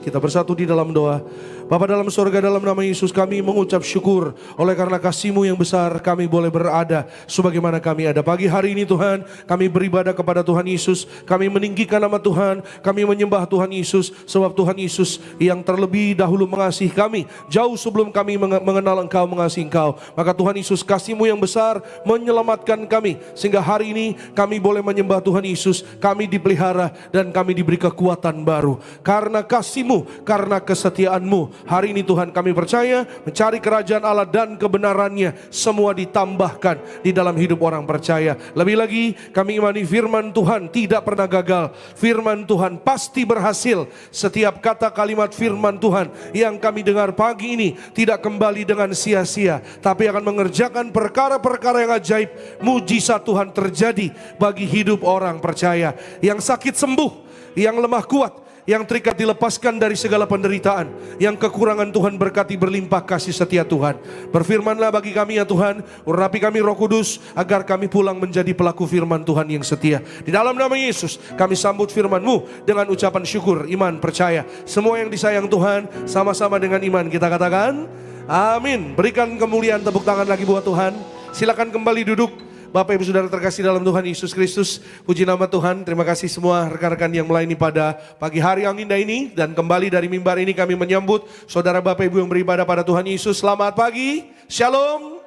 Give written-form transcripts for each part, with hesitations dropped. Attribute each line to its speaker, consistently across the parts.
Speaker 1: Kita bersatu di dalam doa. Bapa dalam surga, dalam nama Yesus kami mengucap syukur oleh karena kasih-Mu yang besar kami boleh berada sebagaimana kami ada pagi hari ini Tuhan. Kami beribadah kepada Tuhan Yesus, kami meninggikan nama Tuhan, kami menyembah Tuhan Yesus sebab Tuhan Yesus yang terlebih dahulu mengasihi kami jauh sebelum kami mengenal Engkau, mengasihi Engkau. Maka Tuhan Yesus, kasih-Mu yang besar menyelamatkan kami sehingga hari ini kami boleh menyembah Tuhan Yesus, kami dipelihara dan kami diberi kekuatan baru karena kasih-Mu, karena kesetiaan-Mu. Hari ini Tuhan kami percaya mencari kerajaan Allah dan kebenarannya semua ditambahkan di dalam hidup orang percaya. Lebih lagi kami imani firman Tuhan tidak pernah gagal. Firman Tuhan pasti berhasil. Setiap kata kalimat firman Tuhan yang kami dengar pagi ini tidak kembali dengan sia-sia, tapi akan mengerjakan perkara-perkara yang ajaib. Mujizat Tuhan terjadi bagi hidup orang percaya. Yang sakit sembuh, yang lemah kuat, yang terikat dilepaskan dari segala penderitaan, yang kekurangan Tuhan berkati berlimpah kasih setia Tuhan. Berfirmanlah bagi kami ya Tuhan, urapi kami Roh Kudus agar kami pulang menjadi pelaku firman Tuhan yang setia. Di dalam nama Yesus kami sambut firman-Mu dengan ucapan syukur, iman, percaya. Semua yang disayang Tuhan sama-sama dengan iman kita katakan amin. Berikan kemuliaan, tepuk tangan lagi buat Tuhan. Silakan kembali duduk. Bapak Ibu Saudara terkasih dalam Tuhan Yesus Kristus, puji nama Tuhan. Terima kasih semua rekan-rekan yang melayani pada pagi hari yang indah ini. Dan kembali dari mimbar ini kami menyambut saudara Bapak Ibu yang beribadah pada Tuhan Yesus. Selamat pagi, Shalom,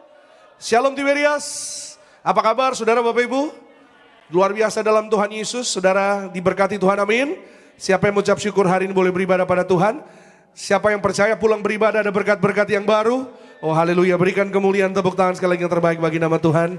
Speaker 1: Shalom Tiberias. Apa kabar saudara Bapak Ibu? Luar biasa dalam Tuhan Yesus, saudara diberkati Tuhan, amin. Siapa yang mengucap syukur hari ini boleh beribadah pada Tuhan? Siapa yang percaya pulang beribadah ada berkat-berkat yang baru? Oh haleluya, berikan kemuliaan, tepuk tangan sekali lagi yang terbaik bagi nama Tuhan.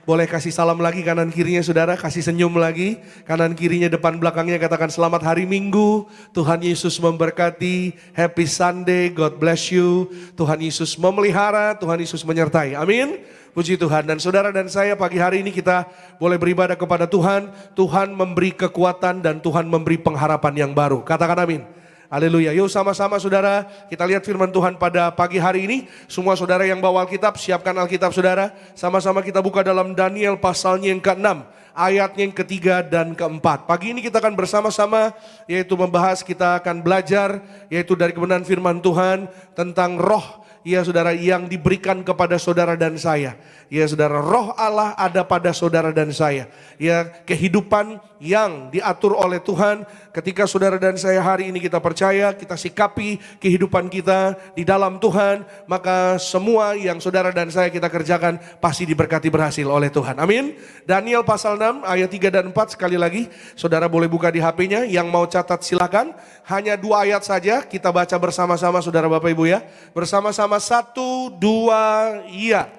Speaker 1: Boleh kasih salam lagi kanan kirinya saudara, kasih senyum lagi. Kanan kirinya, depan belakangnya katakan selamat hari Minggu. Tuhan Yesus memberkati, happy Sunday, God bless you. Tuhan Yesus memelihara, Tuhan Yesus menyertai, amin. Puji Tuhan. Dan saudara dan saya pagi hari ini kita boleh beribadah kepada Tuhan. Tuhan memberi kekuatan dan Tuhan memberi pengharapan yang baru. Katakan amin. Haleluya. Yuk sama-sama saudara kita lihat firman Tuhan pada pagi hari ini. Semua saudara yang bawa Alkitab, siapkan Alkitab saudara. Sama-sama kita buka dalam Daniel pasalnya yang ke-6. Ayatnya yang ke-3 dan ke-4. Pagi ini kita akan bersama-sama yaitu membahas, kita akan belajar yaitu dari kebenaran firman Tuhan tentang roh. Ya saudara, yang diberikan kepada saudara dan saya. Ya saudara, roh Allah ada pada saudara dan saya. Ya, kehidupan yang diatur oleh Tuhan. Ketika saudara dan saya hari ini kita percaya, kita sikapi kehidupan kita di dalam Tuhan, maka semua yang saudara dan saya kita kerjakan pasti diberkati berhasil oleh Tuhan. Amin. Daniel pasal 6 ayat 3 dan 4 sekali lagi. Saudara boleh buka di HP-nya, yang mau catat silakan. Hanya 2 ayat saja kita baca bersama-sama saudara Bapak Ibu ya. Bersama-sama 1, 2, iya.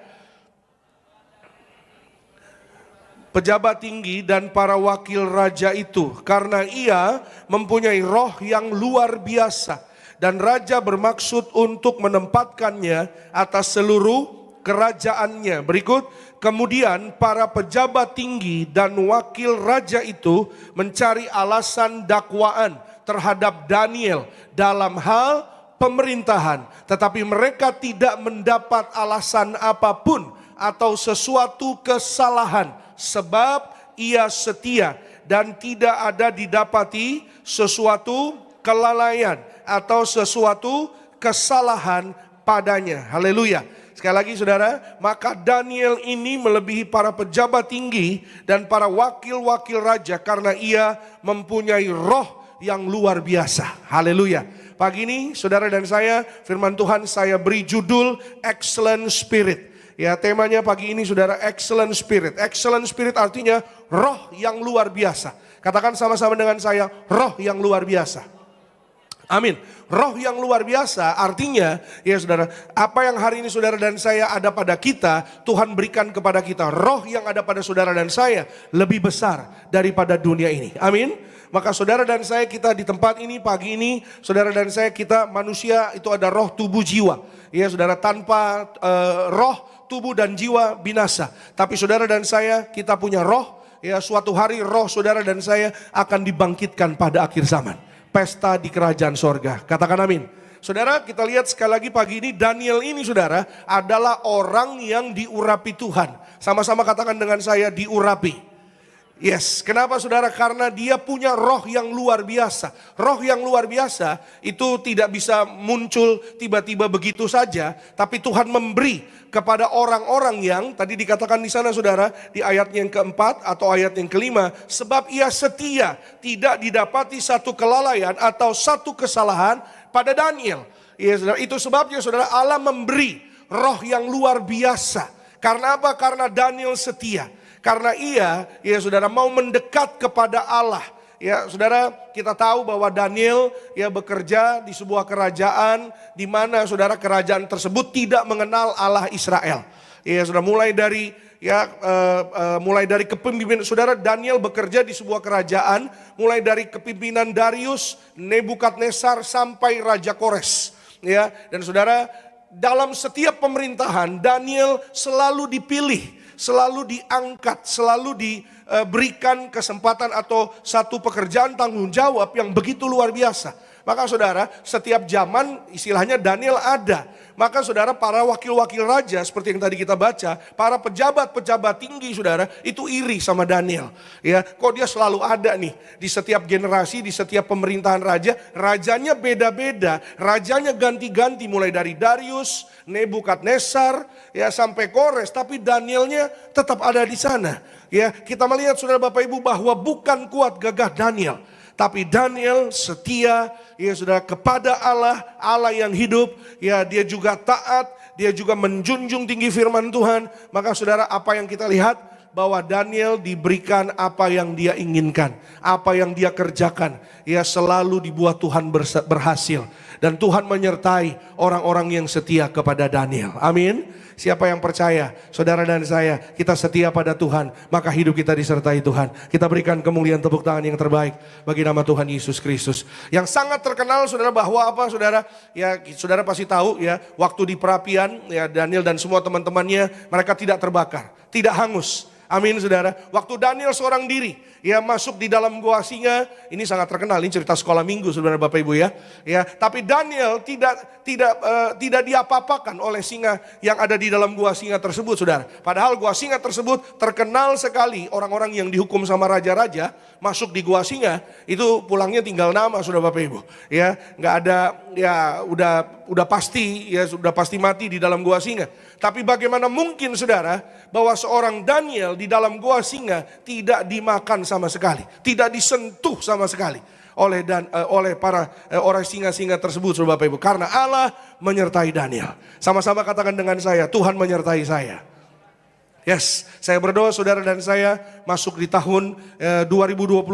Speaker 1: Pejabat tinggi dan para wakil raja itu, karena ia mempunyai roh yang luar biasa. Dan raja bermaksud untuk menempatkannya atas seluruh kerajaannya. Berikut, kemudian para pejabat tinggi dan wakil raja itu mencari alasan dakwaan terhadap Daniel dalam hal pemerintahan, tetapi mereka tidak mendapat alasan apapun atau sesuatu kesalahan, sebab ia setia dan tidak ada didapati sesuatu kelalaian atau sesuatu kesalahan padanya. Haleluya. Sekali lagi saudara, maka Daniel ini melebihi para pejabat tinggi dan para wakil-wakil raja karena ia mempunyai roh yang luar biasa. Haleluya. Pagi ini saudara dan saya, firman Tuhan saya beri judul Excellent Spirit. Ya, temanya pagi ini saudara, Excellent Spirit. Excellent Spirit artinya roh yang luar biasa. Katakan sama-sama dengan saya, roh yang luar biasa. Amin. Roh yang luar biasa artinya ya saudara, apa yang hari ini saudara dan saya ada pada kita, Tuhan berikan kepada kita. Roh yang ada pada saudara dan saya lebih besar daripada dunia ini. Amin. Maka saudara dan saya kita di tempat ini pagi ini, saudara dan saya kita manusia itu ada roh, tubuh, jiwa. Ya saudara, tanpa roh, tubuh dan jiwa binasa. Tapi saudara dan saya kita punya roh. Ya, suatu hari roh saudara dan saya akan dibangkitkan pada akhir zaman. Pesta di kerajaan sorga. Katakan amin. Saudara, kita lihat sekali lagi pagi ini, Daniel ini saudara adalah orang yang diurapi Tuhan. Sama-sama katakan dengan saya, diurapi. Yes, kenapa saudara? Karena dia punya roh yang luar biasa. Roh yang luar biasa itu tidak bisa muncul tiba-tiba begitu saja. Tapi Tuhan memberi kepada orang-orang yang tadi dikatakan di sana saudara, di ayat yang keempat atau ayat yang kelima. Sebab ia setia, tidak didapati satu kelalaian atau satu kesalahan pada Daniel. Ya, saudara, itu sebabnya saudara, Allah memberi roh yang luar biasa. Karena apa? Karena Daniel setia. Karena ia, ya saudara, mau mendekat kepada Allah. Ya saudara, kita tahu bahwa Daniel ya bekerja di sebuah kerajaan di mana saudara kerajaan tersebut tidak mengenal Allah Israel. Ya saudara, mulai dari kepemimpinan saudara, Daniel bekerja di sebuah kerajaan mulai dari kepemimpinan Darius, Nebukadnezar sampai Raja Kores. Ya, dan saudara, dalam setiap pemerintahan Daniel selalu dipilih, selalu diangkat, selalu diberikan kesempatan atau satu pekerjaan tanggung jawab yang begitu luar biasa. Maka saudara, setiap zaman istilahnya Daniel ada. Maka saudara, para wakil-wakil raja seperti yang tadi kita baca, para pejabat-pejabat tinggi saudara, itu iri sama Daniel. Ya, kok dia selalu ada nih di setiap generasi, di setiap pemerintahan raja, rajanya beda-beda, rajanya ganti-ganti mulai dari Darius, Nebukadnezar, ya sampai Kores, tapi Danielnya tetap ada di sana. Ya, kita melihat saudara Bapak Ibu bahwa bukan kuat gagah Daniel, tapi Daniel setia, ya saudara, kepada Allah, Allah yang hidup. Ya, dia juga taat, dia juga menjunjung tinggi firman Tuhan. Maka saudara, apa yang kita lihat? Bahwa Daniel diberikan apa yang dia inginkan, apa yang dia kerjakan, ya selalu dibuat Tuhan berhasil. Dan Tuhan menyertai orang-orang yang setia kepada Daniel. Amin. Siapa yang percaya, saudara dan saya, kita setia pada Tuhan, maka hidup kita disertai Tuhan. Kita berikan kemuliaan, tepuk tangan yang terbaik bagi nama Tuhan Yesus Kristus. Yang sangat terkenal saudara, bahwa apa saudara? Ya saudara pasti tahu ya, waktu di perapian ya Daniel dan semua teman-temannya, mereka tidak terbakar, tidak hangus. Amin saudara. Waktu Daniel seorang diri, ya masuk di dalam gua singa, ini sangat terkenal, ini cerita sekolah minggu saudara Bapak Ibu ya. Ya, tapi Daniel tidak diapa-apakan oleh singa yang ada di dalam gua singa tersebut saudara. Padahal gua singa tersebut terkenal sekali, orang-orang yang dihukum sama raja-raja masuk di gua singa itu pulangnya tinggal nama saudara Bapak Ibu. Ya, nggak ada, ya udah pasti ya, sudah pasti mati di dalam gua singa. Tapi bagaimana mungkin saudara bahwa seorang Daniel di dalam gua singa tidak dimakan sama sekali, tidak disentuh sama sekali oleh para orang singa-singa tersebut saudara Bapak Ibu, karena Allah menyertai Daniel. Sama-sama katakan dengan saya, Tuhan menyertai saya. Yes, saya berdoa saudara dan saya masuk di tahun 2025,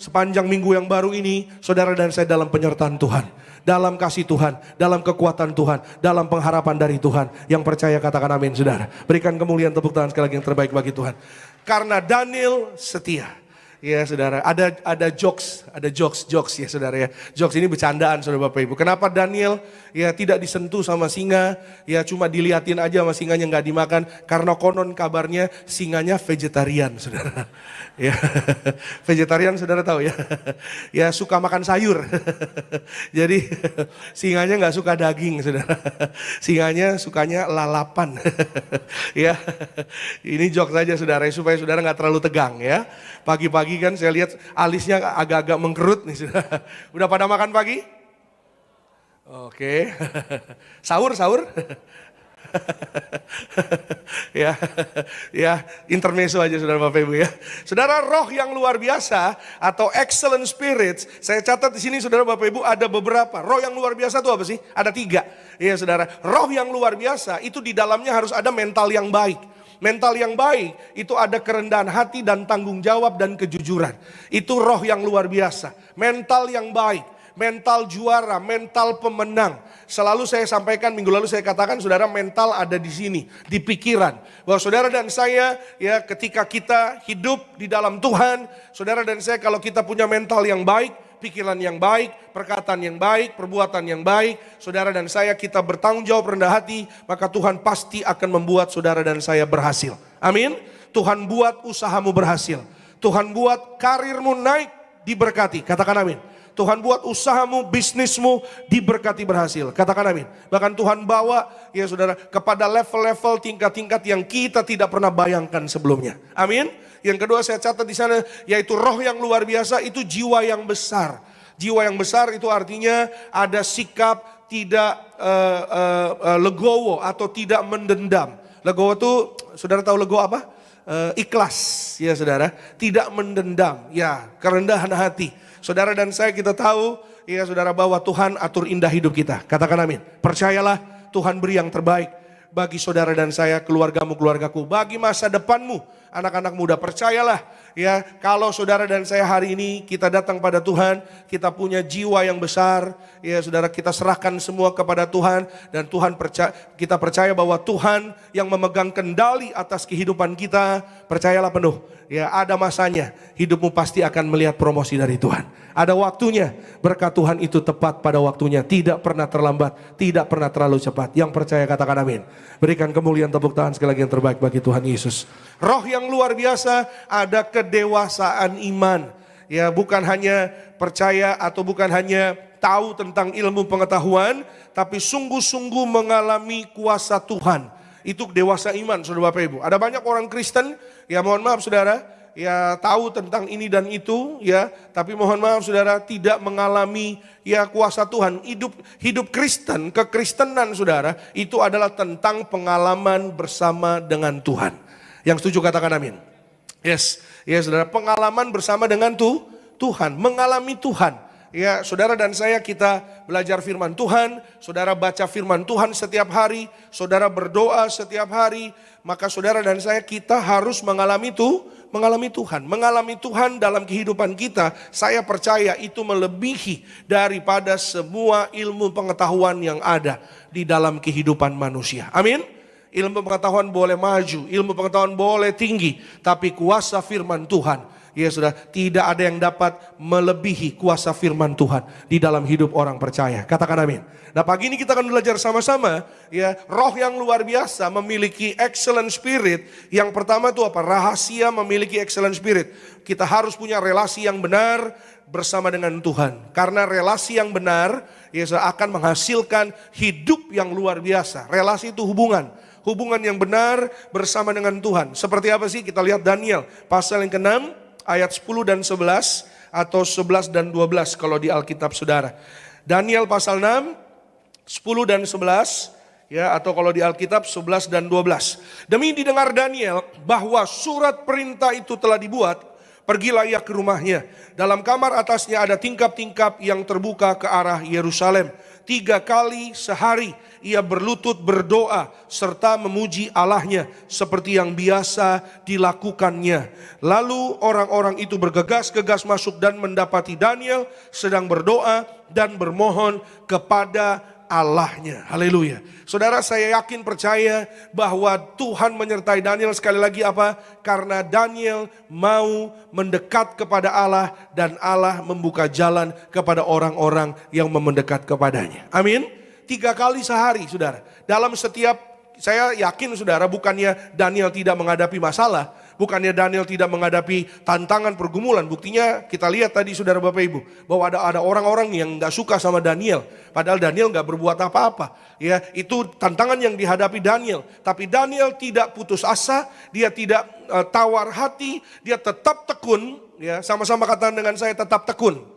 Speaker 1: sepanjang minggu yang baru ini, saudara dan saya dalam penyertaan Tuhan, dalam kasih Tuhan, dalam kekuatan Tuhan, dalam pengharapan dari Tuhan. Yang percaya katakan amin saudara. Berikan kemuliaan, tepuk tangan sekali lagi yang terbaik bagi Tuhan. Karena Daniel setia. Ya saudara, ada jokes ya saudara ya. Jokes ini bercandaan saudara Bapak Ibu. Kenapa Daniel ya tidak disentuh sama singa, ya cuma dilihatin aja sama singanya, nggak dimakan. Karena konon kabarnya singanya vegetarian saudara. Ya, vegetarian saudara tahu ya. Ya suka makan sayur. Jadi singanya nggak suka daging saudara. Singanya sukanya lalapan. Ya, ini jokes saja saudara, supaya saudara nggak terlalu tegang ya. Pagi-pagi kan saya lihat alisnya agak-agak mengkerut nih sudah. Udah pada makan pagi? Oke. Sahur. ya intermezzo aja saudara Bapak Ibu ya. Saudara, roh yang luar biasa atau excellent spirits, saya catat di sini saudara Bapak Ibu ada beberapa. Roh yang luar biasa itu apa sih? Ada 3. Ya saudara, roh yang luar biasa itu di dalamnya harus ada mental yang baik. Mental yang baik itu ada kerendahan hati dan tanggung jawab dan kejujuran. Itu roh yang luar biasa. Mental yang baik, mental juara, mental pemenang. Selalu saya sampaikan, minggu lalu saya katakan saudara, mental ada di sini, di pikiran. Bahwa saudara dan saya ya ketika kita hidup di dalam Tuhan, saudara dan saya kalau kita punya mental yang baik, pikiran yang baik, perkataan yang baik, perbuatan yang baik, saudara dan saya kita bertanggung jawab, rendah hati, maka Tuhan pasti akan membuat saudara dan saya berhasil. Amin. Tuhan buat usahamu berhasil. Tuhan buat karirmu naik, diberkati. Katakan amin. Tuhan buat usahamu, bisnismu diberkati berhasil. Katakan amin. Bahkan Tuhan bawa ya saudara kepada level-level, tingkat-tingkat yang kita tidak pernah bayangkan sebelumnya. Amin. Yang kedua saya catat di sana, yaitu roh yang luar biasa itu jiwa yang besar. Jiwa yang besar itu artinya ada sikap tidak legowo atau tidak mendendam. Legowo itu, saudara tahu legowo apa? Ikhlas, ya saudara. Tidak mendendam, ya kerendahan hati. Saudara dan saya kita tahu, ya saudara, bahwa Tuhan atur indah hidup kita. Katakan amin. Percayalah, Tuhan beri yang terbaik bagi saudara dan saya, keluargamu, keluargaku, bagi masa depanmu, anak-anak muda. Percayalah ya, kalau saudara dan saya hari ini kita datang pada Tuhan, kita punya jiwa yang besar, ya saudara, kita serahkan semua kepada Tuhan, dan Tuhan kita percaya bahwa Tuhan yang memegang kendali atas kehidupan kita. Percayalah penuh, ya ada masanya hidupmu pasti akan melihat promosi dari Tuhan. Ada waktunya, berkat Tuhan itu tepat pada waktunya, tidak pernah terlambat, tidak pernah terlalu cepat. Yang percaya katakan amin. Berikan kemuliaan, tepuk tangan sekali lagi yang terbaik bagi Tuhan Yesus. Roh yang luar biasa, ada kedewasaan iman. Ya, bukan hanya percaya atau bukan hanya tahu tentang ilmu pengetahuan, tapi sungguh-sungguh mengalami kuasa Tuhan. Itu dewasa iman, saudara Bapak Ibu. Ada banyak orang Kristen, ya mohon maaf saudara, ya tahu tentang ini dan itu, ya, tapi mohon maaf saudara, tidak mengalami ya kuasa Tuhan. Hidup Kristen, kekristenan saudara, itu adalah tentang pengalaman bersama dengan Tuhan. Yang setuju katakan amin. Yes, ya saudara, pengalaman bersama dengan Tuhan, mengalami Tuhan. Ya, saudara dan saya kita belajar firman Tuhan, saudara baca firman Tuhan setiap hari, saudara berdoa setiap hari, maka saudara dan saya kita harus mengalami Tuhan. Mengalami Tuhan dalam kehidupan kita, saya percaya itu melebihi daripada semua ilmu pengetahuan yang ada di dalam kehidupan manusia. Amin. Ilmu pengetahuan boleh maju, ilmu pengetahuan boleh tinggi, tapi kuasa firman Tuhan, ya sudah, tidak ada yang dapat melebihi kuasa firman Tuhan di dalam hidup orang percaya. Katakan amin. Nah, pagi ini kita akan belajar sama-sama, ya, roh yang luar biasa memiliki excellent spirit. Yang pertama itu apa? Rahasia memiliki excellent spirit. Kita harus punya relasi yang benar bersama dengan Tuhan. Karena relasi yang benar, ya, akan menghasilkan hidup yang luar biasa. Relasi itu hubungan yang benar bersama dengan Tuhan. Seperti apa sih? Kita lihat Daniel pasal yang ke-6 ayat 10 dan 11 atau 11 dan 12 kalau di Alkitab saudara. Daniel pasal 6, 10 dan 11 ya, atau kalau di Alkitab 11 dan 12. Demi didengar Daniel bahwa surat perintah itu telah dibuat, pergilah ia ke rumahnya. Dalam kamar atasnya ada tingkap-tingkap yang terbuka ke arah Yerusalem. 3 kali sehari ia berlutut berdoa serta memuji Allahnya seperti yang biasa dilakukannya. Lalu orang-orang itu bergegas-gegas masuk dan mendapati Daniel sedang berdoa dan bermohon kepada Allahnya. Haleluya. Saudara, saya yakin percaya bahwa Tuhan menyertai Daniel. Sekali lagi apa? Karena Daniel mau mendekat kepada Allah dan Allah membuka jalan kepada orang-orang yang mendekat kepadanya. Amin. 3 kali sehari saudara. Dalam setiap, saya yakin saudara, bukannya Daniel tidak menghadapi masalah, bukannya Daniel tidak menghadapi tantangan pergumulan. Buktinya kita lihat tadi saudara Bapak Ibu, bahwa ada orang-orang yang gak suka sama Daniel. Padahal Daniel gak berbuat apa-apa. Ya, itu tantangan yang dihadapi Daniel. Tapi Daniel tidak putus asa, dia tidak tawar hati, dia tetap tekun. Ya, sama-sama katakan dengan saya, tetap tekun.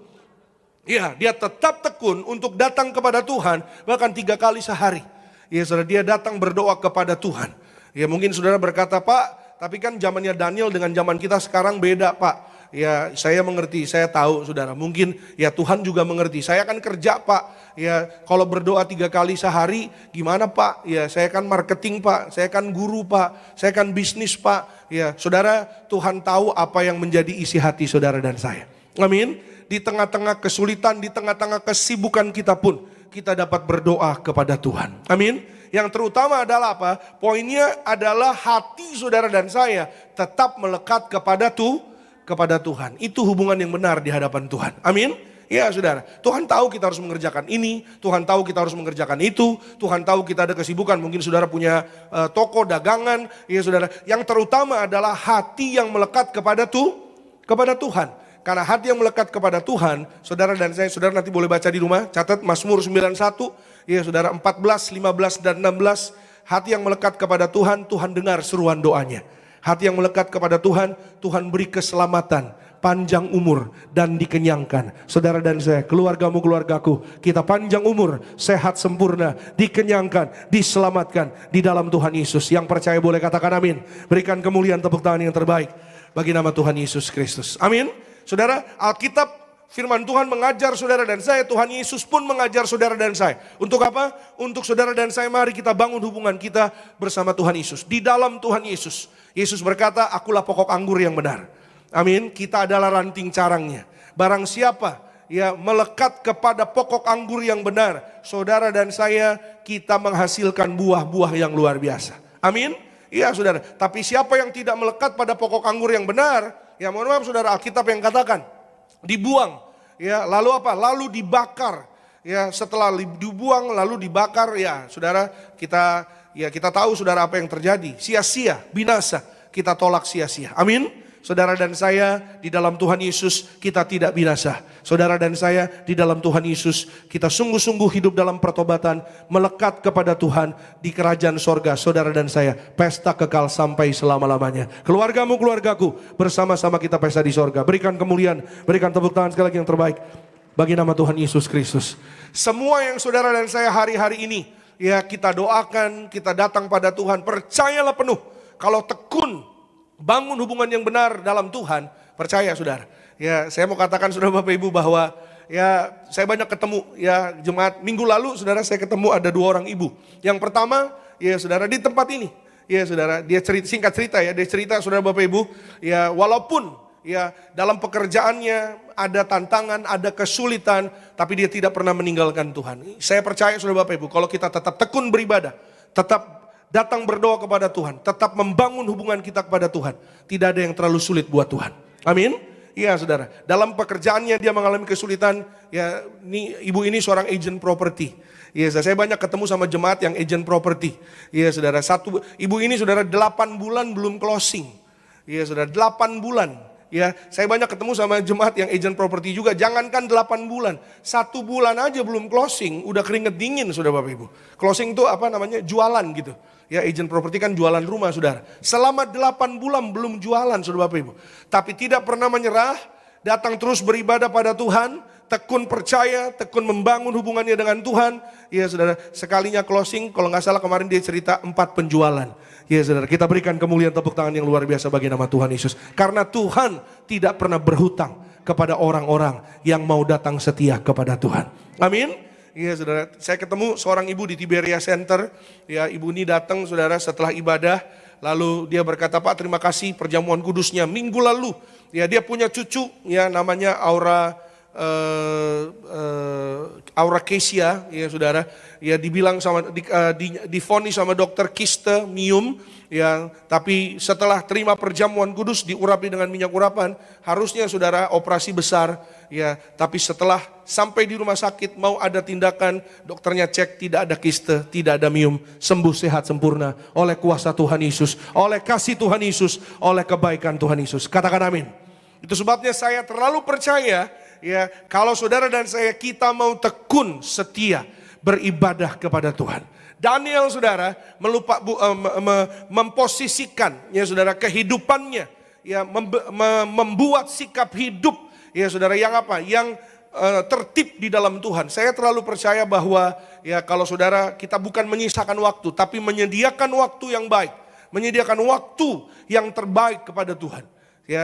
Speaker 1: Ya, dia tetap tekun untuk datang kepada Tuhan, bahkan 3 kali sehari. Ya saudara, dia datang berdoa kepada Tuhan. Ya mungkin saudara berkata, Pak, tapi kan zamannya Daniel dengan zaman kita sekarang beda Pak. Ya saya mengerti, saya tahu saudara. Mungkin ya Tuhan juga mengerti. Saya kan kerja Pak. Ya kalau berdoa 3 kali sehari gimana Pak? Ya saya kan marketing Pak, saya kan guru Pak, saya kan bisnis Pak. Ya saudara, Tuhan tahu apa yang menjadi isi hati saudara dan saya. Amin. Di tengah-tengah kesulitan, di tengah-tengah kesibukan kita pun, kita dapat berdoa kepada Tuhan. Amin. Yang terutama adalah apa? Poinnya adalah hati saudara dan saya tetap melekat kepada Tuhan. Itu hubungan yang benar di hadapan Tuhan. Amin. Ya saudara, Tuhan tahu kita harus mengerjakan ini, Tuhan tahu kita harus mengerjakan itu, Tuhan tahu kita ada kesibukan, mungkin saudara punya toko, dagangan, ya saudara. Yang terutama adalah hati yang melekat kepada Tuhan. Karena hati yang melekat kepada Tuhan, saudara dan saya, saudara nanti boleh baca di rumah, catat Mazmur 91, ya saudara, 14, 15 dan 16. Hati yang melekat kepada Tuhan, Tuhan dengar seruan doanya. Hati yang melekat kepada Tuhan, Tuhan beri keselamatan, panjang umur, dan dikenyangkan. Saudara dan saya, keluargamu, keluargaku, kita panjang umur, sehat sempurna, dikenyangkan, diselamatkan di dalam Tuhan Yesus. Yang percaya boleh katakan amin. Berikan kemuliaan, tepuk tangan yang terbaik bagi nama Tuhan Yesus Kristus. Amin. Saudara, Alkitab firman Tuhan mengajar saudara dan saya, Tuhan Yesus pun mengajar saudara dan saya. Untuk apa? Untuk saudara dan saya, mari kita bangun hubungan kita bersama Tuhan Yesus. Di dalam Tuhan Yesus, Yesus berkata, akulah pokok anggur yang benar. Amin. Kita adalah ranting carangnya. Barang siapa melekat kepada pokok anggur yang benar, saudara dan saya, kita menghasilkan buah-buah yang luar biasa. Amin. Iya saudara. Tapi siapa yang tidak melekat pada pokok anggur yang benar, ya mohon maaf saudara, Alkitab yang katakan dibuang, lalu apa? Lalu dibakar, setelah dibuang lalu dibakar, saudara, kita tahu saudara apa yang terjadi, sia-sia, binasa, kita tolak sia-sia. Amin. Saudara dan saya, di dalam Tuhan Yesus kita tidak binasa. Saudara dan saya, di dalam Tuhan Yesus kita sungguh-sungguh hidup dalam pertobatan, melekat kepada Tuhan di kerajaan sorga. Saudara dan saya, pesta kekal sampai selama-lamanya. Keluargamu, keluargaku, bersama-sama kita pesta di sorga. Berikan kemuliaan, berikan tepuk tangan sekali lagi yang terbaik bagi nama Tuhan Yesus Kristus. Semua yang saudara dan saya hari-hari ini, kita doakan, kita datang pada Tuhan, percayalah penuh, kalau tekun bangun hubungan yang benar dalam Tuhan, percaya saudara. Saya mau katakan saudara Bapak Ibu bahwa saya banyak ketemu jemaat. Minggu lalu saudara saya ketemu ada 2 orang ibu. Yang pertama saudara di tempat ini. Saudara, dia singkat cerita dia cerita saudara Bapak Ibu, walaupun dalam pekerjaannya ada tantangan, ada kesulitan, tapi dia tidak pernah meninggalkan Tuhan. Saya percaya saudara Bapak Ibu, kalau kita tetap tekun beribadah, tetap datang berdoa kepada Tuhan, tetap membangun hubungan kita kepada Tuhan, tidak ada yang terlalu sulit buat Tuhan. Amin. Iya saudara, dalam pekerjaannya dia mengalami kesulitan, ibu ini seorang agent property. Saya banyak ketemu sama jemaat yang agent property. Saudara, ibu ini saudara 8 bulan belum closing. Saudara, 8 bulan. Saya banyak ketemu sama jemaat yang agent property juga. Jangankan 8 bulan, 1 bulan aja belum closing, udah keringet dingin saudara Bapak Ibu. Closing itu apa namanya? Jualan gitu. Agent property kan jualan rumah saudara. Selama 8 bulan belum jualan saudara Bapak Ibu. Tapi tidak pernah menyerah, datang terus beribadah pada Tuhan, tekun percaya, tekun membangun hubungannya dengan Tuhan. Saudara, sekalinya closing, kalau nggak salah kemarin dia cerita 4 penjualan. Saudara, kita berikan kemuliaan, tepuk tangan yang luar biasa bagi nama Tuhan Yesus. Karena Tuhan tidak pernah berhutang kepada orang-orang yang mau datang setia kepada Tuhan. Amin. Saudara, saya ketemu seorang ibu di Tiberia Center. Ibu ini datang saudara setelah ibadah, lalu dia berkata, Pak terima kasih perjamuan kudusnya minggu lalu. Dia punya cucu, namanya Aura Kesia, saudara. Dibilang sama divonis sama dokter kiste mium, tapi setelah terima perjamuan kudus diurapi dengan minyak urapan, harusnya saudara operasi besar, tapi setelah sampai di rumah sakit mau ada tindakan, dokternya cek tidak ada kiste, tidak ada mium, sembuh sehat sempurna oleh kuasa Tuhan Yesus, oleh kasih Tuhan Yesus, oleh kebaikan Tuhan Yesus. Katakan amin. Itu sebabnya saya terlalu percaya, kalau saudara dan saya kita mau tekun setia beribadah kepada Tuhan. Daniel saudara memposisikan saudara kehidupannya, membuat sikap hidup saudara yang apa? Yang tertib di dalam Tuhan. Saya terlalu percaya bahwa kalau saudara kita bukan menyisakan waktu, tapi menyediakan waktu yang baik, menyediakan waktu yang terbaik kepada Tuhan.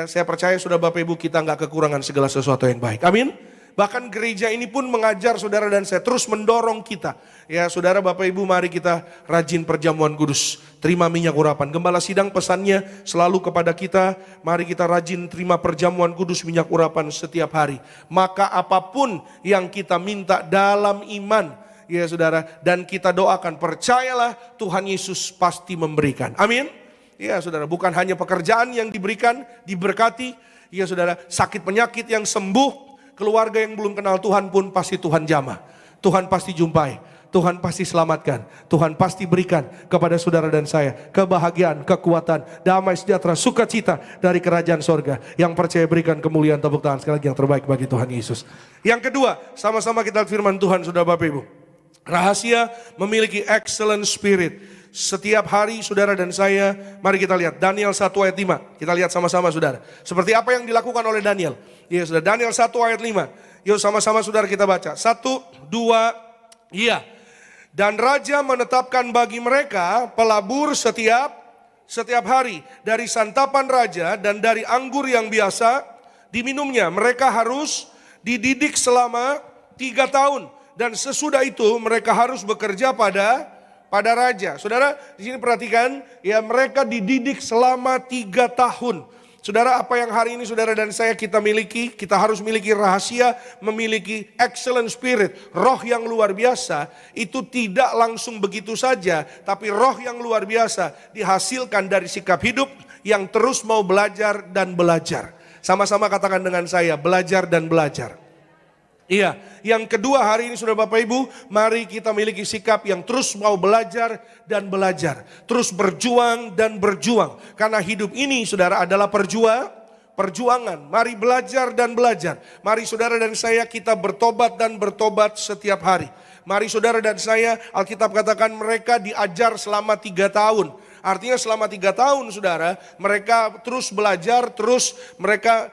Speaker 1: Saya percaya saudara Bapak Ibu kita nggak kekurangan segala sesuatu yang baik. Amin. Bahkan gereja ini pun mengajar saudara dan saya, terus mendorong kita. Saudara Bapak Ibu, mari kita rajin perjamuan kudus, terima minyak urapan. Gembala sidang pesannya selalu kepada kita, mari kita rajin terima perjamuan kudus minyak urapan setiap hari. Maka apapun yang kita minta dalam iman, saudara, dan kita doakan, percayalah Tuhan Yesus pasti memberikan. Amin. Saudara, bukan hanya pekerjaan yang diberikan, diberkati, saudara, sakit penyakit yang sembuh. Keluarga yang belum kenal Tuhan pun pasti Tuhan jamah. Tuhan pasti jumpai. Tuhan pasti selamatkan. Tuhan pasti berikan kepada saudara dan saya kebahagiaan, kekuatan, damai sejahtera, sukacita dari kerajaan sorga. Yang percaya berikan kemuliaan, tepuk tangan sekali lagi yang terbaik bagi Tuhan Yesus. Yang kedua, sama-sama kita lihat firman Tuhan saudara Bapak Ibu. Rahasia memiliki excellent spirit. setiap hari saudara dan saya, mari kita lihat Daniel 1 ayat 5. Kita lihat sama-sama saudara. Seperti apa yang dilakukan oleh Daniel. Ya saudara, Daniel 1 ayat 5. Yuk sama-sama saudara kita baca. 1, 2, iya. Dan raja menetapkan bagi mereka pelabur setiap hari. Dari santapan raja dan dari anggur yang biasa diminumnya. Mereka harus dididik selama 3 tahun. Dan sesudah itu mereka harus bekerja pada raja. Saudara, di sini perhatikan, ya mereka dididik selama 3 tahun. Saudara, apa yang hari ini saudara dan saya kita miliki, kita harus miliki rahasia, memiliki excellent spirit, roh yang luar biasa, itu tidak langsung begitu saja, tapi roh yang luar biasa dihasilkan dari sikap hidup yang terus mau belajar dan belajar. Sama-sama katakan dengan saya, belajar dan belajar. Iya, yang kedua hari ini saudara Bapak Ibu, mari kita miliki sikap yang terus mau belajar dan belajar. Terus berjuang dan berjuang. Karena hidup ini saudara adalah perjuangan. Mari belajar dan belajar. Mari saudara dan saya kita bertobat dan bertobat setiap hari. Mari saudara dan saya, Alkitab katakan mereka diajar selama 3 tahun. Artinya selama 3 tahun saudara, mereka terus belajar, terus mereka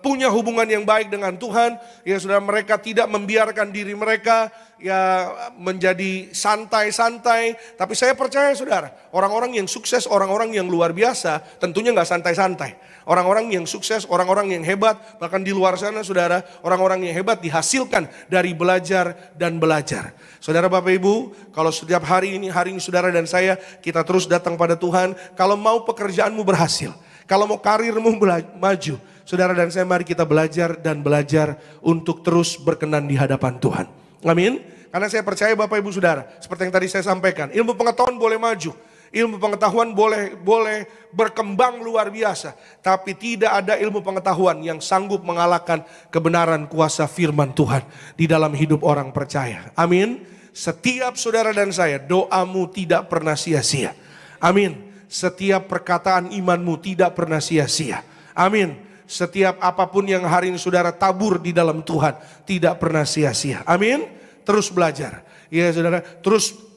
Speaker 1: punya hubungan yang baik dengan Tuhan. Ya saudara, mereka tidak membiarkan diri mereka ya menjadi santai-santai. Tapi saya percaya saudara, orang-orang yang sukses, orang-orang yang luar biasa tentunya gak santai-santai. Orang-orang yang sukses, orang-orang yang hebat, bahkan di luar sana saudara, orang-orang yang hebat dihasilkan dari belajar dan belajar. Saudara Bapak Ibu, kalau setiap hari ini saudara dan saya, kita terus datang pada Tuhan. Kalau mau pekerjaanmu berhasil, kalau mau karirmu maju, saudara dan saya mari kita belajar dan belajar untuk terus berkenan di hadapan Tuhan. Amin. Karena saya percaya Bapak Ibu saudara, seperti yang tadi saya sampaikan, ilmu pengetahuan boleh maju. Ilmu pengetahuan boleh berkembang luar biasa. Tapi tidak ada ilmu pengetahuan yang sanggup mengalahkan kebenaran kuasa firman Tuhan di dalam hidup orang percaya. Amin. Setiap saudara dan saya, doamu tidak pernah sia-sia. Amin. Setiap perkataan imanmu tidak pernah sia-sia. Amin. Setiap apapun yang hari ini saudara tabur di dalam Tuhan tidak pernah sia-sia. Amin. Terus belajar. Ya saudara, terus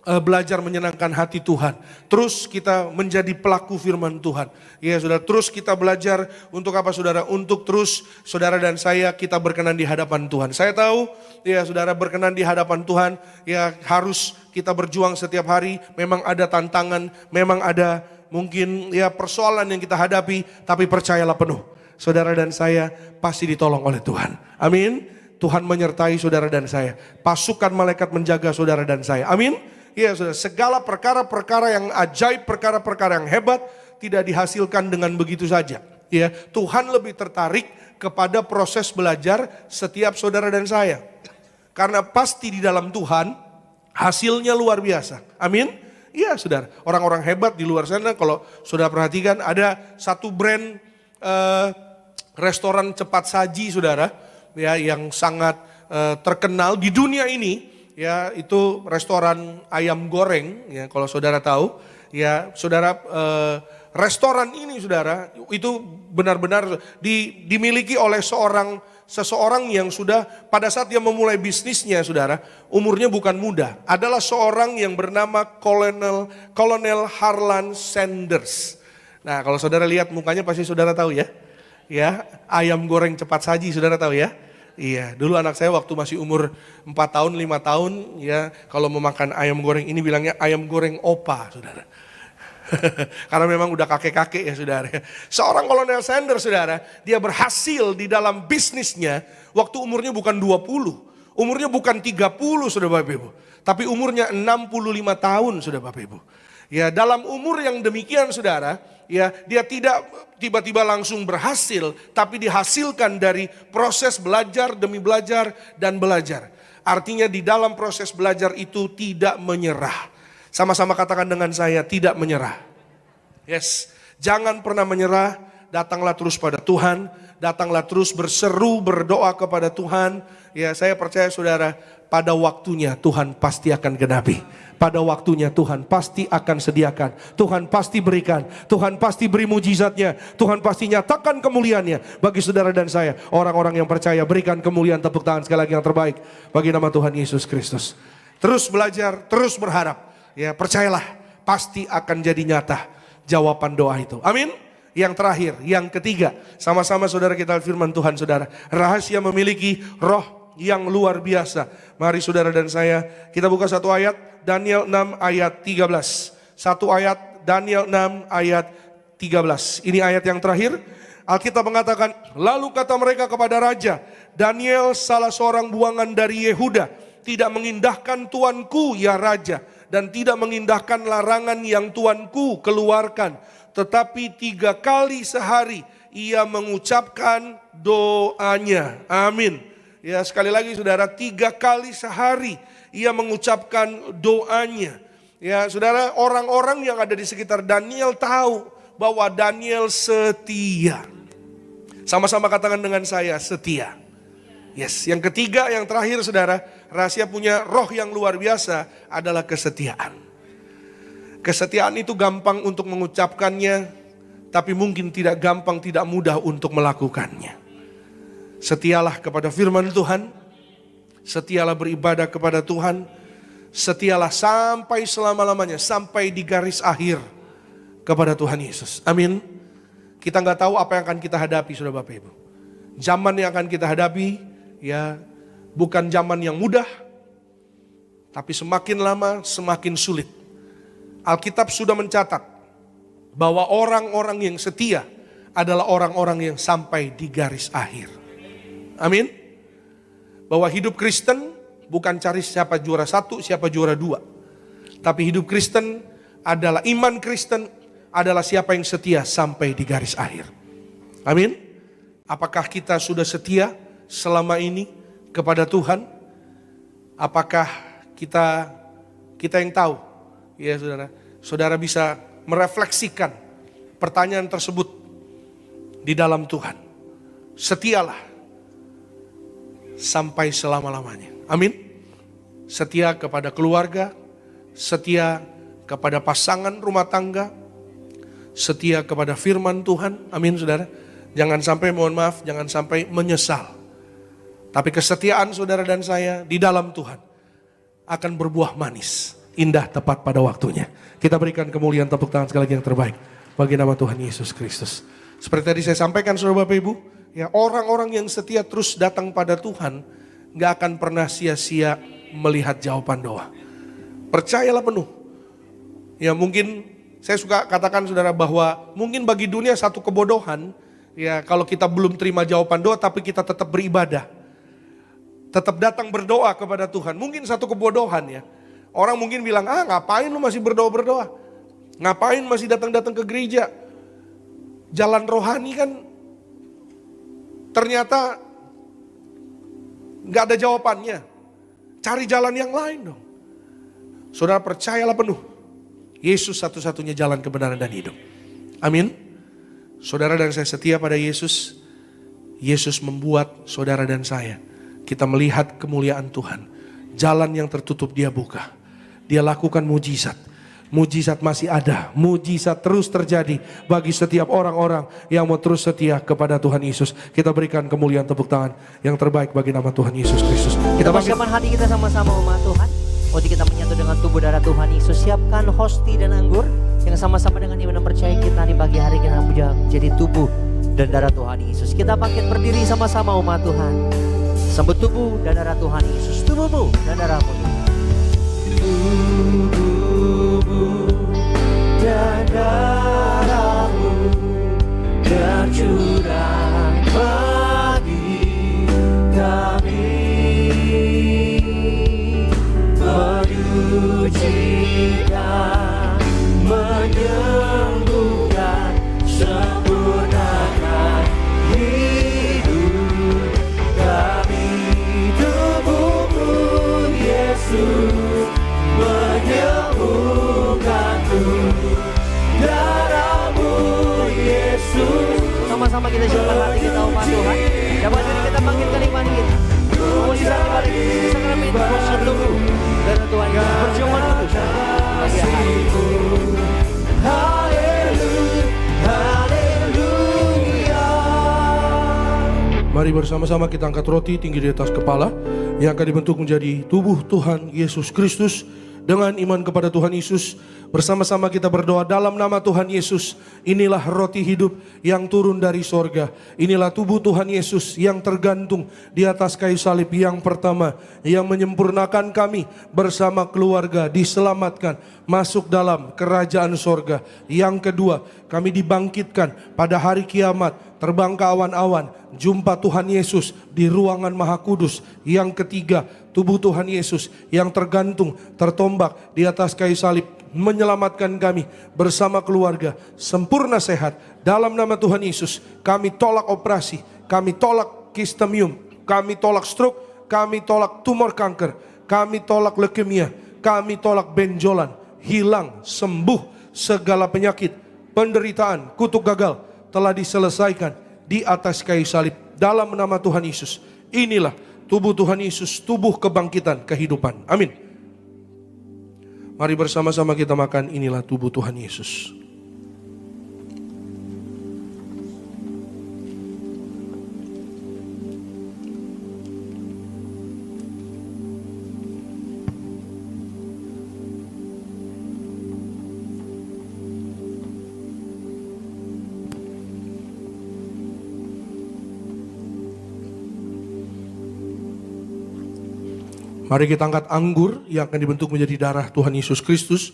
Speaker 1: belajar menyenangkan hati Tuhan. Terus kita menjadi pelaku firman Tuhan. Ya saudara, terus kita belajar untuk apa saudara? Untuk terus saudara dan saya kita berkenan di hadapan Tuhan. Saya tahu ya saudara, berkenan di hadapan Tuhan ya harus kita berjuang setiap hari. Memang ada tantangan, memang ada mungkin ya persoalan yang kita hadapi. Tapi percayalah penuh, saudara dan saya pasti ditolong oleh Tuhan. Amin. Tuhan menyertai saudara dan saya. Pasukan malaikat menjaga saudara dan saya. Amin. Ya saudara, segala perkara-perkara yang ajaib, perkara-perkara yang hebat tidak dihasilkan dengan begitu saja. Ya, Tuhan lebih tertarik kepada proses belajar setiap saudara dan saya. Karena pasti di dalam Tuhan hasilnya luar biasa. Amin. Iya saudara, orang-orang hebat di luar sana kalau saudara perhatikan ada satu brand restoran cepat saji saudara, ya yang sangat terkenal di dunia ini. Ya itu restoran ayam goreng ya kalau saudara tahu ya saudara, restoran ini saudara itu benar-benar dimiliki oleh seseorang yang sudah pada saat dia memulai bisnisnya saudara, umurnya bukan muda, adalah seorang yang bernama Kolonel Harlan Sanders. Nah kalau saudara lihat mukanya pasti saudara tahu ya ayam goreng cepat saji saudara tahu ya. Iya, dulu anak saya waktu masih umur 4 tahun, 5 tahun, ya kalau mau makan ayam goreng ini bilangnya ayam goreng opa, saudara. Karena memang udah kakek-kakek ya saudara. Seorang Kolonel Sanders saudara, dia berhasil di dalam bisnisnya waktu umurnya bukan 20, umurnya bukan 30 saudara Bapak Ibu. Tapi umurnya 65 tahun saudara Bapak Ibu. Ya dalam umur yang demikian saudara, ya dia tidak tiba-tiba langsung berhasil, tapi dihasilkan dari proses belajar demi belajar dan belajar. Artinya di dalam proses belajar itu tidak menyerah. Sama-sama katakan dengan saya, tidak menyerah. Yes, jangan pernah menyerah, datanglah terus pada Tuhan, datanglah terus berseru, berdoa kepada Tuhan. Ya saya percaya saudara, pada waktunya Tuhan pasti akan genapi. Pada waktunya Tuhan pasti akan sediakan. Tuhan pasti berikan. Tuhan pasti beri mujizatnya. Tuhan pasti nyatakan kemuliaannya bagi saudara dan saya. Orang-orang yang percaya, berikan kemuliaan, tepuk tangan sekali lagi yang terbaik bagi nama Tuhan Yesus Kristus. Terus belajar, terus berharap. ya percayalah pasti akan jadi nyata jawaban doa itu. Amin. Yang terakhir, yang ketiga, sama-sama saudara kita firman Tuhan saudara. Rahasia memiliki roh yang luar biasa. Mari saudara dan saya, kita buka satu ayat, Daniel 6 ayat 13. Satu ayat, Daniel 6 ayat 13. Ini ayat yang terakhir. Alkitab mengatakan, lalu kata mereka kepada raja, Daniel salah seorang buangan dari Yehuda, tidak mengindahkan tuanku ya raja, dan tidak mengindahkan larangan yang tuanku keluarkan. Tetapi 3 kali sehari ia mengucapkan doanya. Amin. Ya sekali lagi saudara, 3 kali sehari ia mengucapkan doanya. Ya saudara, orang-orang yang ada di sekitar Daniel tahu bahwa Daniel setia. Sama-sama katakan dengan saya, setia. Yes, yang ketiga, yang terakhir saudara, rahasia punya roh yang luar biasa adalah kesetiaan. Kesetiaan itu gampang untuk mengucapkannya, tapi mungkin tidak gampang, tidak mudah untuk melakukannya. Setialah kepada firman Tuhan, setialah beribadah kepada Tuhan, setialah sampai selama-lamanya, sampai di garis akhir kepada Tuhan Yesus. Amin. Kita nggak tahu apa yang akan kita hadapi, saudara Bapak Ibu. Zaman yang akan kita hadapi, ya bukan zaman yang mudah, tapi semakin lama semakin sulit. Alkitab sudah mencatat bahwa orang-orang yang setia adalah orang-orang yang sampai di garis akhir. Amin. Bahwa hidup Kristen bukan cari siapa juara 1, siapa juara 2. Tapi hidup Kristen adalah iman Kristen adalah siapa yang setia sampai di garis akhir. Amin. Apakah kita sudah setia selama ini kepada Tuhan? Apakah kita yang tahu? Ya saudara, saudara bisa merefleksikan pertanyaan tersebut di dalam Tuhan. Setialah sampai selama-lamanya. Amin. Setia kepada keluarga, setia kepada pasangan rumah tangga, setia kepada firman Tuhan. Amin saudara. Jangan sampai, mohon maaf, jangan sampai menyesal. Tapi kesetiaan saudara dan saya di dalam Tuhan akan berbuah manis, indah tepat pada waktunya. Kita berikan kemuliaan, tepuk tangan sekali lagi yang terbaik bagi nama Tuhan Yesus Kristus. Seperti tadi saya sampaikan saudara Bapak Ibu, ya orang-orang yang setia terus datang pada Tuhan gak akan pernah sia-sia melihat jawaban doa. Percayalah penuh. Ya mungkin saya suka katakan saudara bahwa mungkin bagi dunia satu kebodohan, ya kalau kita belum terima jawaban doa tapi kita tetap beribadah. Tetap datang berdoa kepada Tuhan. Mungkin satu kebodohan ya. Orang mungkin bilang, ngapain lu masih berdoa-berdoa? Ngapain masih datang-datang ke gereja? Jalan rohani kan ternyata gak ada jawabannya. Cari jalan yang lain dong. Saudara percayalah penuh. Yesus satu-satunya jalan kebenaran dan hidup. Amin. Saudara dan saya setia pada Yesus. Yesus membuat saudara dan saya, kita melihat kemuliaan Tuhan. Jalan yang tertutup dia buka. Dia lakukan mujizat. Mujizat masih ada. Mujizat terus terjadi bagi setiap orang-orang yang mau terus setia kepada Tuhan Yesus. Kita berikan kemuliaan, tepuk tangan yang terbaik bagi nama Tuhan Yesus Kristus.
Speaker 2: Kita persiapkan hati kita sama-sama umat Tuhan. Waktu kita menyatu dengan tubuh darah Tuhan Yesus, siapkan hosti dan anggur yang sama-sama dengan iman dan percaya kita di pagi hari kita menjadi tubuh dan darah Tuhan Yesus. Kita bangkit berdiri sama-sama umat Tuhan. Sambut tubuh dan darah Tuhan Yesus, tubuhmu dan darahmu. Tubuhmu dan darahmu tercurah bagi kami. Menyucikan, menyembuhkan, sempurnakan hidup kami. Tubuhmu Yesus menyembuhkanku, darahmu Yesus. Sama-sama kita siapkan hati kita umat Tuhan. Dapat diri kita bangkitkan iman kita. Mujizat kembali di sakramen kuasa tubuh dan Tuhan Yesus berjuang untuk pagi hari. Haleluya.
Speaker 1: Mari bersama-sama kita angkat roti tinggi di atas kepala yang akan dibentuk menjadi tubuh Tuhan Yesus Kristus Dengan iman kepada Tuhan Yesus, bersama-sama kita berdoa dalam nama Tuhan Yesus. Inilah roti hidup yang turun dari sorga. Inilah tubuh Tuhan Yesus yang tergantung di atas kayu salib yang pertama, yang menyempurnakan kami bersama keluarga diselamatkan masuk dalam kerajaan sorga. Yang kedua, kami dibangkitkan pada hari kiamat, terbang ke awan-awan, jumpa Tuhan Yesus di ruangan Maha Kudus. Yang ketiga, tubuh Tuhan Yesus yang tergantung, tertombak di atas kayu salib menyelamatkan kami bersama keluarga sempurna sehat. Dalam nama Tuhan Yesus, kami tolak operasi, kami tolak kistemium, kami tolak stroke, kami tolak tumor kanker, kami tolak leukemia, kami tolak benjolan, hilang, sembuh segala penyakit, penderitaan, kutuk gagal telah diselesaikan di atas kayu salib. Dalam nama Tuhan Yesus, inilah tubuh Tuhan Yesus, tubuh kebangkitan, kehidupan. Amin. Mari bersama-sama kita makan, inilah tubuh Tuhan Yesus. Mari kita angkat anggur yang akan dibentuk menjadi darah Tuhan Yesus Kristus.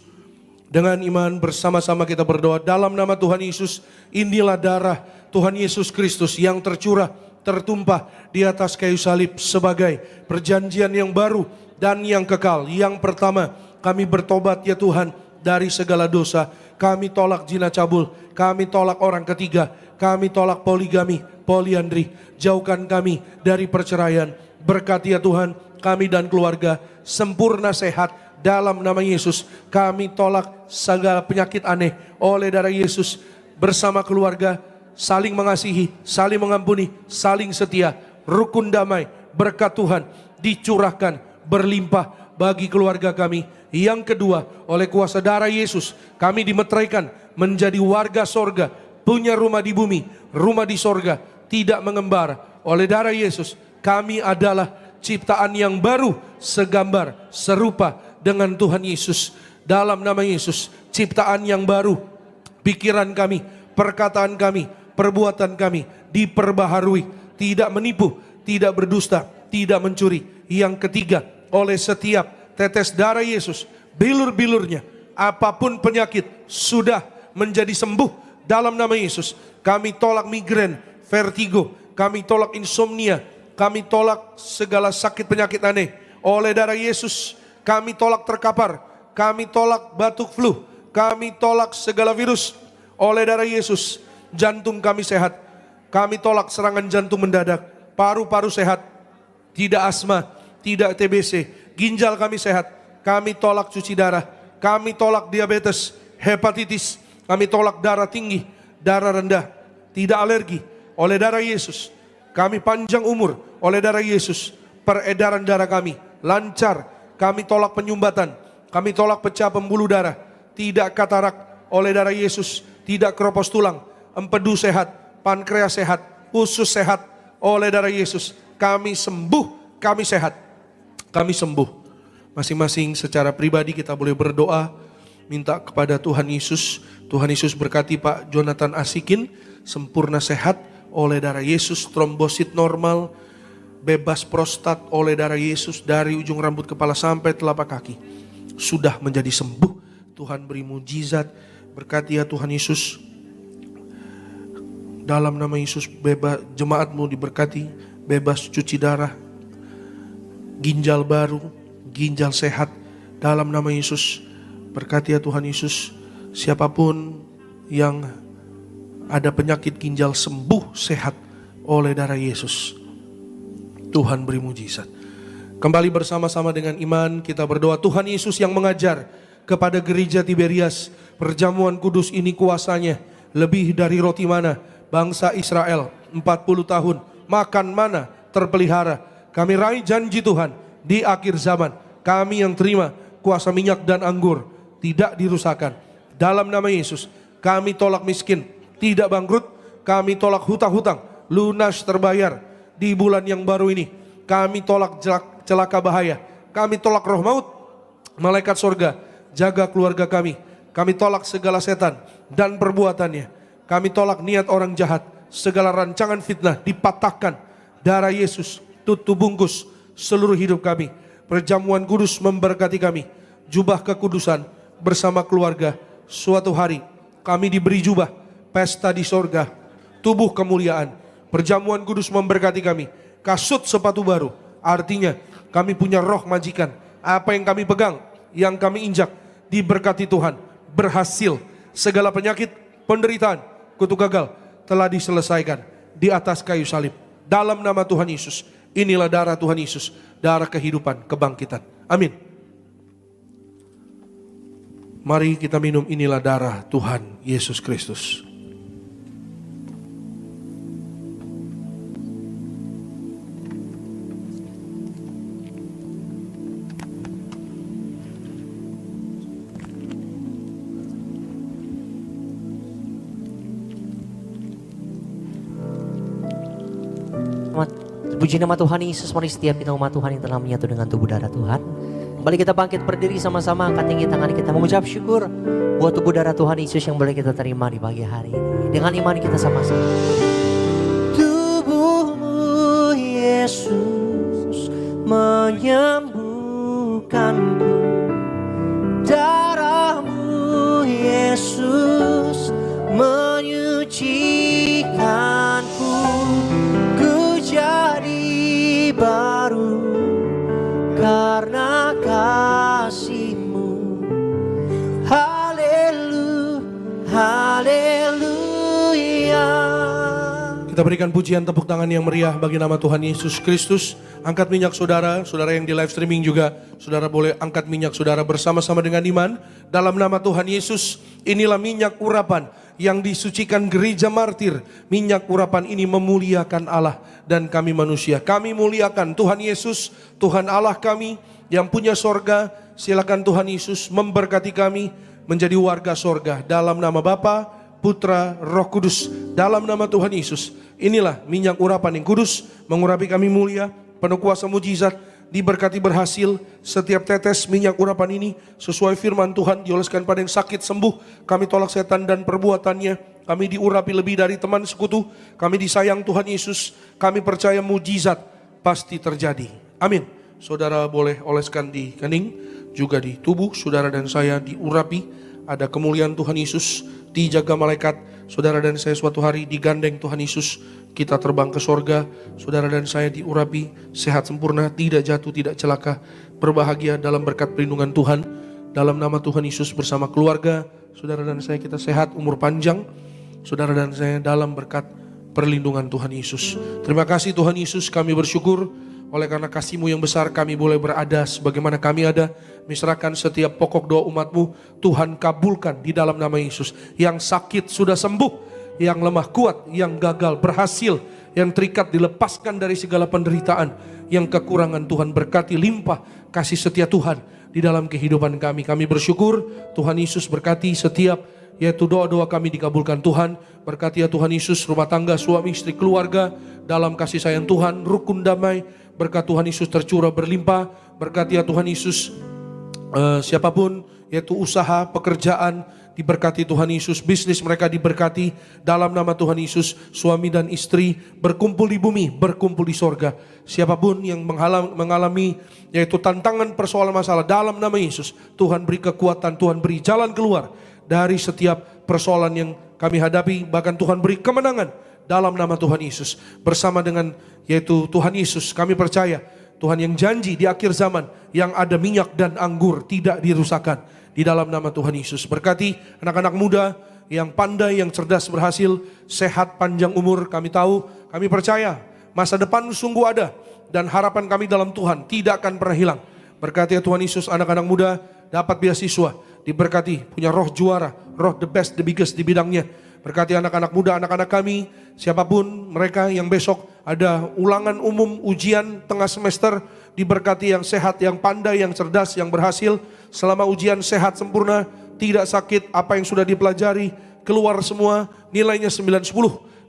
Speaker 1: Dengan iman bersama-sama kita berdoa dalam nama Tuhan Yesus. Inilah darah Tuhan Yesus Kristus yang tercurah, tertumpah di atas kayu salib sebagai perjanjian yang baru dan yang kekal. Yang pertama, kami bertobat ya Tuhan dari segala dosa. Kami tolak zina cabul, kami tolak orang ketiga, kami tolak poligami, poliandri. Jauhkan kami dari perceraian. Berkati ya Tuhan kami dan keluarga sempurna sehat dalam nama Yesus. Kami tolak segala penyakit aneh oleh darah Yesus. Bersama keluarga saling mengasihi, saling mengampuni, saling setia, rukun damai, berkat Tuhan dicurahkan berlimpah bagi keluarga kami. Yang kedua, oleh kuasa darah Yesus kami dimeteraikan menjadi warga sorga, punya rumah di bumi, rumah di sorga, tidak mengembara. Oleh darah Yesus kami adalah ciptaan yang baru, segambar, serupa dengan Tuhan Yesus. Dalam nama Yesus, ciptaan yang baru, pikiran kami, perkataan kami, perbuatan kami diperbaharui, tidak menipu, tidak berdusta, tidak mencuri. Yang ketiga, oleh setiap tetes darah Yesus, bilur-bilurnya, apapun penyakit sudah menjadi sembuh dalam nama Yesus. Kami tolak migrain, vertigo, kami tolak insomnia, kami tolak segala sakit penyakit aneh oleh darah Yesus. Kami tolak terkapar, kami tolak batuk flu, kami tolak segala virus oleh darah Yesus. Jantung kami sehat, kami tolak serangan jantung mendadak. Paru-paru sehat, tidak asma, tidak TBC. Ginjal kami sehat, kami tolak cuci darah, kami tolak diabetes, hepatitis, kami tolak darah tinggi, darah rendah, tidak alergi oleh darah Yesus. Kami panjang umur oleh darah Yesus. Peredaran darah kami lancar. Kami tolak penyumbatan, kami tolak pecah pembuluh darah, tidak katarak oleh darah Yesus. Tidak keropos tulang, empedu sehat, pankreas sehat, usus sehat oleh darah Yesus. Kami sembuh, kami sehat, kami sembuh. Masing-masing secara pribadi kita boleh berdoa, minta kepada Tuhan Yesus. Tuhan Yesus berkati Pak Jonathan Asikin, sempurna sehat oleh darah Yesus, trombosit normal, bebas prostat oleh darah Yesus, dari ujung rambut kepala sampai telapak kaki sudah menjadi sembuh. Tuhan beri mujizat, berkati ya Tuhan Yesus. Dalam nama Yesus, bebas jemaatmu diberkati, bebas cuci darah, ginjal baru, ginjal sehat dalam nama Yesus. Berkati ya Tuhan Yesus, siapapun yang ada penyakit ginjal sembuh sehat oleh darah Yesus. Tuhan beri mujizat. Kembali bersama-sama dengan iman kita berdoa. Tuhan Yesus yang mengajar kepada gereja Tiberias, perjamuan kudus ini kuasanya lebih dari roti mana. Bangsa Israel 40 tahun makan mana terpelihara. Kami raih janji Tuhan di akhir zaman. Kami yang terima kuasa minyak dan anggur tidak dirusakkan. Dalam nama Yesus kami tolak miskin, tidak bangkrut. Kami tolak hutang-hutang, lunas terbayar di bulan yang baru ini. Kami tolak celaka bahaya, kami tolak roh maut Malaikat sorga, jaga keluarga kami. Kami tolak segala setan dan perbuatannya. Kami tolak niat orang jahat. Segala rancangan fitnah dipatahkan. Darah Yesus tutup bungkus seluruh hidup kami. Perjamuan kudus memberkati kami. Jubah kekudusan bersama keluarga. Suatu hari kami diberi jubah pesta di sorga, tubuh kemuliaan. Perjamuan kudus memberkati kami. Kasut sepatu baru, artinya kami punya roh majikan. Apa yang kami pegang, yang kami injak, diberkati Tuhan. Berhasil. Segala penyakit, penderitaan, kutuk gagal telah diselesaikan di atas kayu salib. Dalam nama Tuhan Yesus. Inilah darah Tuhan Yesus, darah kehidupan, kebangkitan. Amin. Mari kita minum, inilah darah Tuhan Yesus Kristus.
Speaker 2: Puji nama Tuhan Yesus, mari setiap kita umat Tuhan yang telah menyatu dengan tubuh darah Tuhan. Kembali kita bangkit berdiri sama-sama, angkat tinggi tangan kita mengucap syukur buat tubuh darah Tuhan Yesus yang boleh kita terima di pagi hari ini. Dengan iman kita sama-sama. Tubuhmu Yesus menyembuhkanku, darahmu Yesus menyucikanku, ku jadi baru karena kasih-Mu. Haleluya, haleluya.
Speaker 1: Kita berikan pujian tepuk tangan yang meriah bagi nama Tuhan Yesus Kristus. Angkat minyak saudara, saudara yang di live streaming juga, saudara boleh angkat minyak saudara bersama-sama dengan iman. Dalam nama Tuhan Yesus, inilah minyak urapan yang disucikan gereja martir. Minyak urapan ini memuliakan Allah dan kami manusia. Kami muliakan Tuhan Yesus, Tuhan Allah kami yang punya sorga. Silakan Tuhan Yesus memberkati kami menjadi warga sorga. Dalam nama Bapa, Putra, Roh Kudus. Dalam nama Tuhan Yesus, inilah minyak urapan yang kudus, mengurapi kami mulia, penuh kuasa mujizat, diberkati berhasil. Setiap tetes minyak urapan ini sesuai firman Tuhan dioleskan pada yang sakit sembuh. Kami tolak setan dan perbuatannya. Kami diurapi lebih dari teman sekutu. Kami disayang Tuhan Yesus. Kami percaya mujizat pasti terjadi. Amin. Saudara boleh oleskan di kening, juga di tubuh saudara dan saya diurapi. Ada kemuliaan Tuhan Yesus, dijaga malaikat. Saudara dan saya suatu hari digandeng Tuhan Yesus, kita terbang ke sorga. Saudara dan saya diurapi, sehat sempurna, tidak jatuh, tidak celaka, berbahagia dalam berkat perlindungan Tuhan. Dalam nama Tuhan Yesus bersama keluarga, saudara dan saya kita sehat, umur panjang. Saudara dan saya dalam berkat perlindungan Tuhan Yesus. Terima kasih Tuhan Yesus, kami bersyukur. Oleh karena kasih-Mu yang besar kami boleh berada sebagaimana kami ada. Miserahkan setiap pokok doa umat-Mu, Tuhan kabulkan di dalam nama Yesus. Yang sakit sudah sembuh, yang lemah kuat, yang gagal berhasil, yang terikat dilepaskan dari segala penderitaan, yang kekurangan Tuhan berkati limpah kasih setia Tuhan di dalam kehidupan kami. Kami bersyukur Tuhan Yesus berkati setiap yaitu doa-doa kami dikabulkan Tuhan. Berkati ya Tuhan Yesus rumah tangga, suami, istri, keluarga dalam kasih sayang Tuhan, rukun damai. Berkat Tuhan Yesus tercurah berlimpah. Berkati ya Tuhan Yesus siapapun yaitu usaha, pekerjaan diberkati Tuhan Yesus, bisnis mereka diberkati dalam nama Tuhan Yesus. Suami dan istri berkumpul di bumi, berkumpul di sorga. Siapapun yang mengalami yaitu tantangan, persoalan, masalah, dalam nama Yesus Tuhan beri kekuatan, Tuhan beri jalan keluar dari setiap persoalan yang kami hadapi. Bahkan Tuhan beri kemenangan dalam nama Tuhan Yesus. Bersama dengan yaitu Tuhan Yesus, kami percaya Tuhan yang janji di akhir zaman yang ada minyak dan anggur tidak dirusakkan. Di dalam nama Tuhan Yesus. Berkati anak-anak muda yang pandai, yang cerdas, berhasil, sehat, panjang umur. Kami tahu, kami percaya masa depan sungguh ada. Dan harapan kami dalam Tuhan tidak akan pernah hilang. Berkati ya Tuhan Yesus, anak-anak muda dapat beasiswa, diberkati, punya roh juara, roh the best, the biggest di bidangnya. Berkati anak-anak muda, anak-anak kami, siapapun mereka yang besok ada ulangan umum, ujian tengah semester, diberkati yang sehat, yang pandai, yang cerdas, yang berhasil. Selama ujian sehat sempurna, tidak sakit, apa yang sudah dipelajari, keluar semua, nilainya 9-10.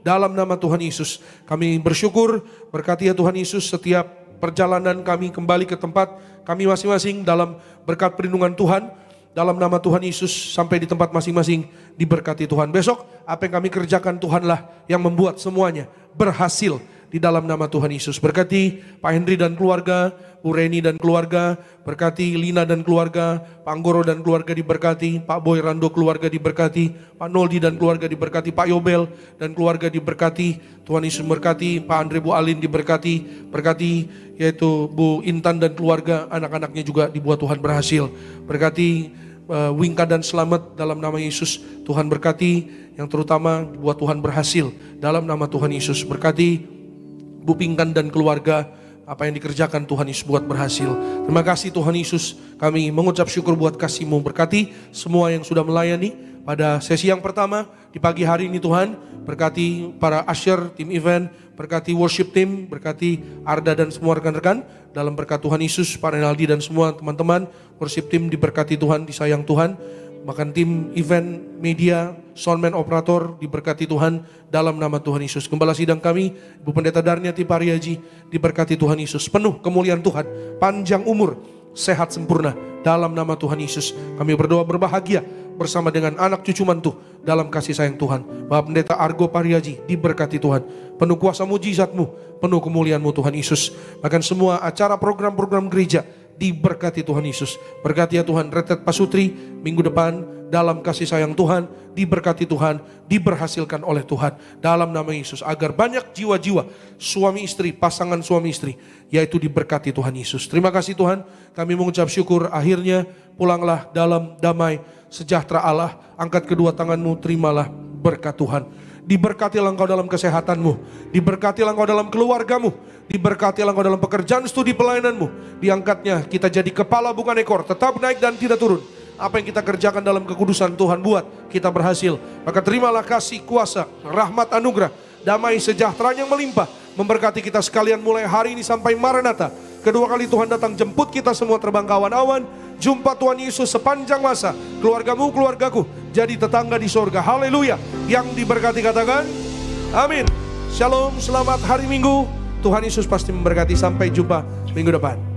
Speaker 1: Dalam nama Tuhan Yesus, kami bersyukur, berkati ya Tuhan Yesus setiap perjalanan kami kembali ke tempat kami masing-masing dalam berkat perlindungan Tuhan. Dalam nama Tuhan Yesus sampai di tempat masing-masing diberkati Tuhan. Besok apa yang kami kerjakan Tuhanlah yang membuat semuanya berhasil di dalam nama Tuhan Yesus. Berkati Pak Henry dan keluarga, Bu Reni dan keluarga, berkati Lina dan keluarga, Pak Anggoro dan keluarga diberkati, Pak Boy Rando keluarga diberkati, Pak Noldi dan keluarga diberkati, Pak Yobel dan keluarga diberkati, Tuhan Yesus berkati, Pak Andre Bu Alin diberkati, berkati yaitu Bu Intan dan keluarga, anak-anaknya juga dibuat Tuhan berhasil. Berkati Wingka dan Selamat dalam nama Yesus, Tuhan berkati, yang terutama buat Tuhan berhasil dalam nama Tuhan Yesus. Berkati Bu Pingkan dan keluarga, apa yang dikerjakan Tuhan Yesus buat berhasil. Terima kasih Tuhan Yesus, kami mengucap syukur buat kasih-Mu. Berkati semua yang sudah melayani pada sesi yang pertama di pagi hari ini Tuhan. Berkati para usher, tim event, berkati worship team, berkati Arda dan semua rekan-rekan. Dalam berkat Tuhan Yesus, Pak Renaldi dan semua teman-teman worship team diberkati Tuhan, disayang Tuhan. Bahkan tim event, media, soundman, operator diberkati Tuhan dalam nama Tuhan Yesus. Gembala sidang kami, Ibu Pendeta Darniati Pariaji, diberkati Tuhan Yesus. Penuh kemuliaan Tuhan, panjang umur, sehat sempurna dalam nama Tuhan Yesus. Kami berdoa berbahagia bersama dengan anak cucu mantu dalam kasih sayang Tuhan. Bapak Pendeta Argo Pariaji diberkati Tuhan. Penuh kuasa mujizat-Mu, penuh kemuliaan-Mu Tuhan Yesus. Bahkan semua acara program-program gereja diberkati Tuhan Yesus. Berkati ya Tuhan retret Pasutri minggu depan dalam kasih sayang Tuhan. Diberkati Tuhan, diberhasilkan oleh Tuhan dalam nama Yesus. Agar banyak jiwa-jiwa suami istri, pasangan suami istri, yaitu diberkati Tuhan Yesus. Terima kasih Tuhan, kami mengucap syukur. Akhirnya pulanglah dalam damai sejahtera Allah. Angkat kedua tanganmu, terimalah berkat Tuhan. Diberkatilah engkau dalam kesehatanmu, diberkatilah engkau dalam keluargamu, diberkatilah engkau dalam pekerjaan studi pelayananmu. Diangkatnya kita jadi kepala bukan ekor, tetap naik dan tidak turun. Apa yang kita kerjakan dalam kekudusan Tuhan buat kita berhasil. Maka terimalah kasih, kuasa, rahmat, anugerah, damai sejahtera yang melimpah memberkati kita sekalian mulai hari ini sampai Maranatha. Kedua kali Tuhan datang jemput kita semua terbang ke awan-awan. Jumpa Tuhan Yesus sepanjang masa. Keluargamu, keluargaku jadi tetangga di sorga. Haleluya. Yang diberkati katakan amin. Shalom, selamat hari Minggu. Tuhan Yesus pasti memberkati. Sampai jumpa minggu depan.